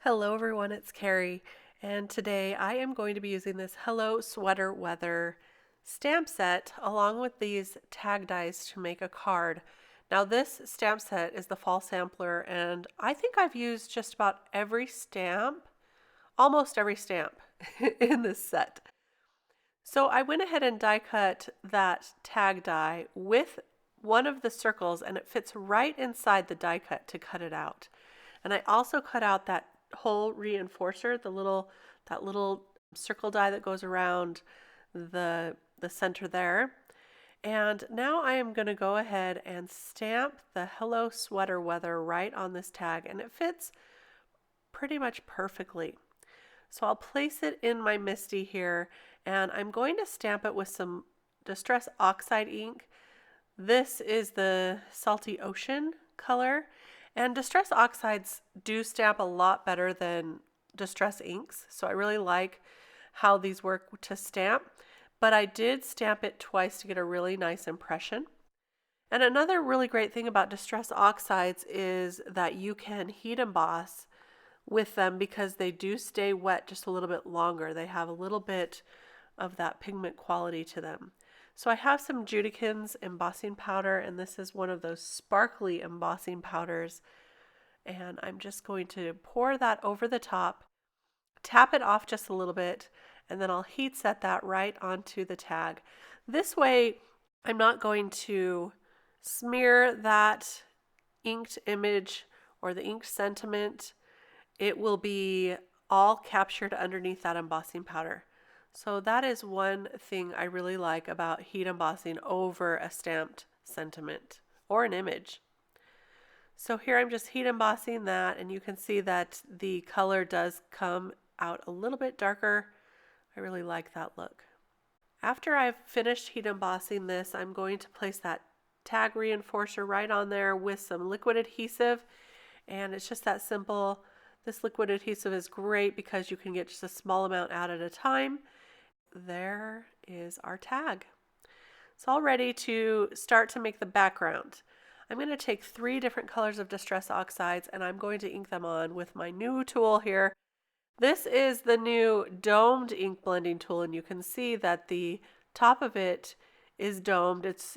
Hello everyone, it's Kari, and today I am going to be using this Hello Sweater Weather stamp set along with these tag dies to make a card. Now this stamp set is the fall sampler, and I think I've used just about every stamp, almost every stamp in this set. So I went ahead and die cut that tag die with one of the circles, and it fits right inside the die cut to cut it out. And I also cut out that whole reinforcer, that little circle die that goes around the center there. And now I am going to go ahead and stamp the Hello Sweater Weather right on this tag, and it fits pretty much perfectly. So I'll place it in my MISTI here, and I'm going to stamp it with some Distress Oxide ink. This is the Salty Ocean color. And Distress Oxides do stamp a lot better than Distress inks, so I really like how these work to stamp. But I did stamp it twice to get a really nice impression. And another really great thing about Distress Oxides is that you can heat emboss with them because they do stay wet just a little bit longer. They have a little bit of that pigment quality to them. So I have some Judikins embossing powder, and this is one of those sparkly embossing powders. And I'm just going to pour that over the top, tap it off just a little bit, and then I'll heat set that right onto the tag. This way, I'm not going to smear that inked image or the inked sentiment. It will be all captured underneath that embossing powder. So that is one thing I really like about heat embossing over a stamped sentiment or an image. So here I'm just heat embossing that, and you can see that the color does come out a little bit darker. I really like that look. After I've finished heat embossing this, I'm going to place that tag reinforcer right on there with some liquid adhesive, and it's just that simple. This liquid adhesive is great because you can get just a small amount out at a time. There is our tag. It's all ready to start to make the background. I'm going to take 3 different colors of Distress Oxides, and I'm going to ink them on with my new tool here. This is the new domed ink blending tool, and you can see that the top of it is domed. It's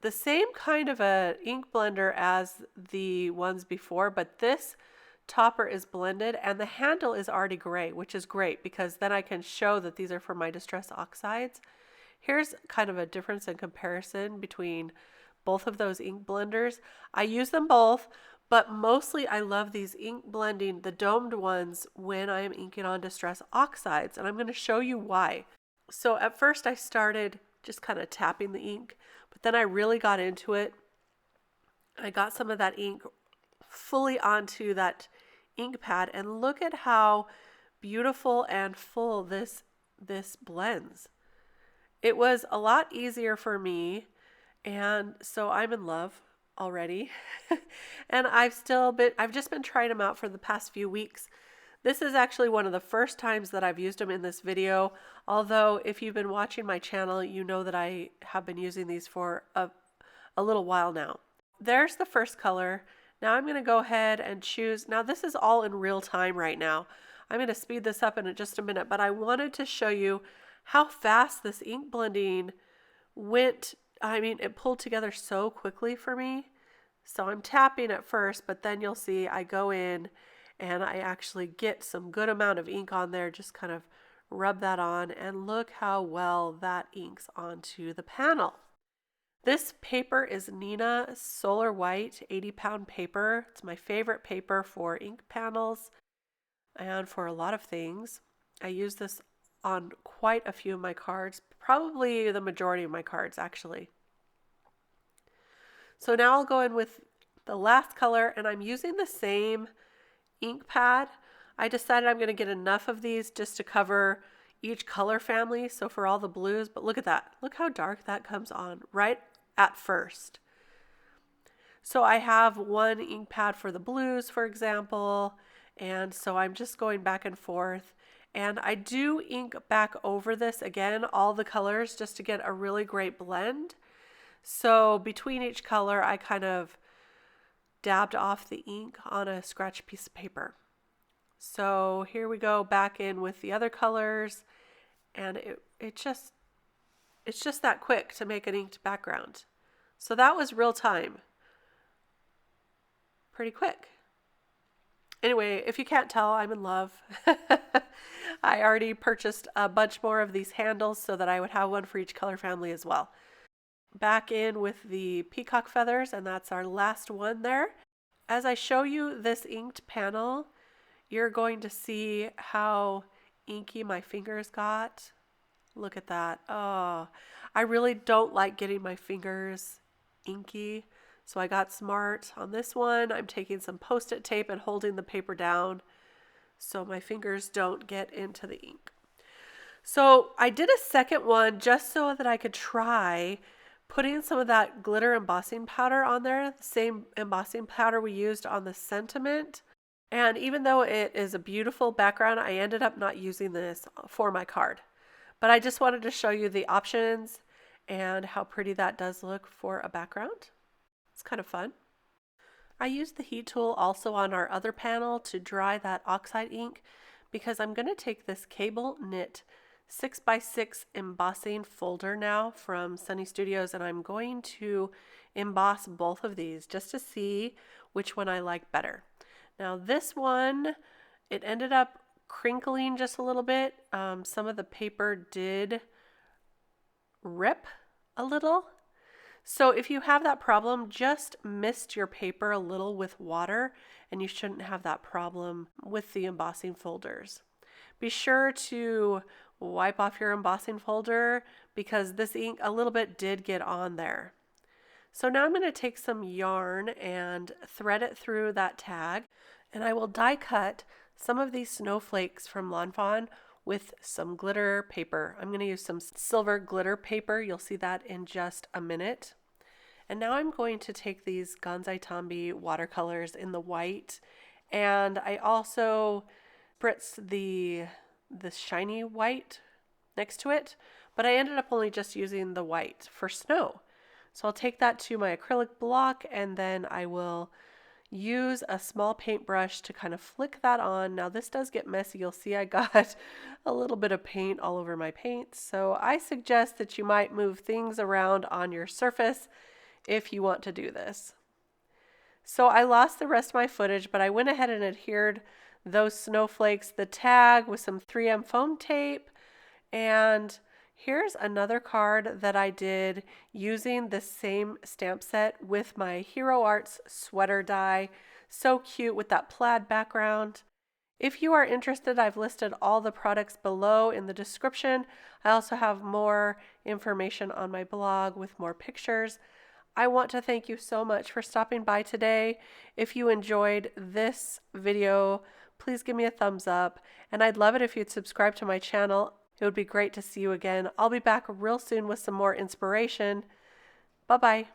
the same kind of a ink blender as the ones before, but this topper is blended and the handle is already gray, which is great because then I can show that these are for my Distress Oxides. Here's kind of a difference in comparison between both of those ink blenders. I use them both, but mostly I love these ink blending, the domed ones, when I am inking on Distress Oxides, and I'm going to show you why. So at first I started just kind of tapping the ink, but then I really got into it. I got some of that ink fully onto that ink pad, and look at how beautiful and full this blends. It was a lot easier for me, and so I'm in love already. And I've just been trying them out for the past few weeks. This is actually one of the first times that I've used them in this video, although if you've been watching my channel, you know that I have been using these for a little while now. There's the first color. Now I'm going to go ahead and choose. Now this is all in real time right now. I'm going to speed this up in just a minute, but I wanted to show you how fast this ink blending went. I mean, it pulled together so quickly for me. So I'm tapping at first, but then you'll see I go in and I actually get some good amount of ink on there, just kind of rub that on, and look how well that inks onto the panel. This paper is Nina Solar White 80-pound paper. It's my favorite paper for ink panels and for a lot of things. I use this on quite a few of my cards, probably the majority of my cards actually. So now I'll go in with the last color, and I'm using the same ink pad. I decided I'm going to get enough of these just to cover each color family, so for all the blues, but look at that. Look how dark that comes on right at first. So I have one ink pad for the blues, for example, and so I'm just going back and forth. And I do ink back over this again, all the colors, just to get a really great blend. So between each color, I kind of dabbed off the ink on a scratch piece of paper. So here we go back in with the other colors, and it's just that quick to make an inked background. So that was real time. Pretty quick. Anyway, if you can't tell, I'm in love. I already purchased a bunch more of these handles so that I would have one for each color family as well. Back in with the peacock feathers, and that's our last one there. As I show you this inked panel, you're going to see how inky my fingers got. Look at that. Oh, I really don't like getting my fingers inky. So I got smart on this one. I'm taking some Post-it tape and holding the paper down so my fingers don't get into the ink. So I did a second one just so that I could try putting some of that glitter embossing powder on there, the same embossing powder we used on the sentiment. And even though it is a beautiful background, I ended up not using this for my card. But I just wanted to show you the options and how pretty that does look for a background. It's kind of fun. I used the heat tool also on our other panel to dry that oxide ink because I'm going to take this cable knit 6x6 embossing folder now from Sunny Studios, and I'm going to emboss both of these just to see which one I like better. Now this one, it ended up crinkling just a little bit. Some of the paper did rip a little. So if you have that problem, just mist your paper a little with water and you shouldn't have that problem with the embossing folders. Be sure to wipe off your embossing folder because this ink a little bit did get on there. So now I'm going to take some yarn and thread it through that tag, and I will die cut some of these snowflakes from Fawn with some glitter paper. I'm going to use some silver glitter paper. You'll see that in just a minute. And now I'm going to take these Gansai Tambi watercolors in the white, and I also spritzed the shiny white next to it, but I ended up only just using the white for snow. So I'll take that to my acrylic block, and then I will use a small paintbrush to kind of flick that on. Now this does get messy. You'll see I got a little bit of paint all over my paint. So I suggest that you might move things around on your surface if you want to do this. So I lost the rest of my footage, but I went ahead and adhered those snowflakes, the tag with some 3M foam tape, and here's another card that I did using the same stamp set with my Hero Arts sweater die. So cute with that plaid background. If you are interested, I've listed all the products below in the description. I also have more information on my blog with more pictures. I want to thank you so much for stopping by today. If you enjoyed this video, please give me a thumbs up, and I'd love it if you'd subscribe to my channel. It would be great to see you again. I'll be back real soon with some more inspiration. Bye-bye.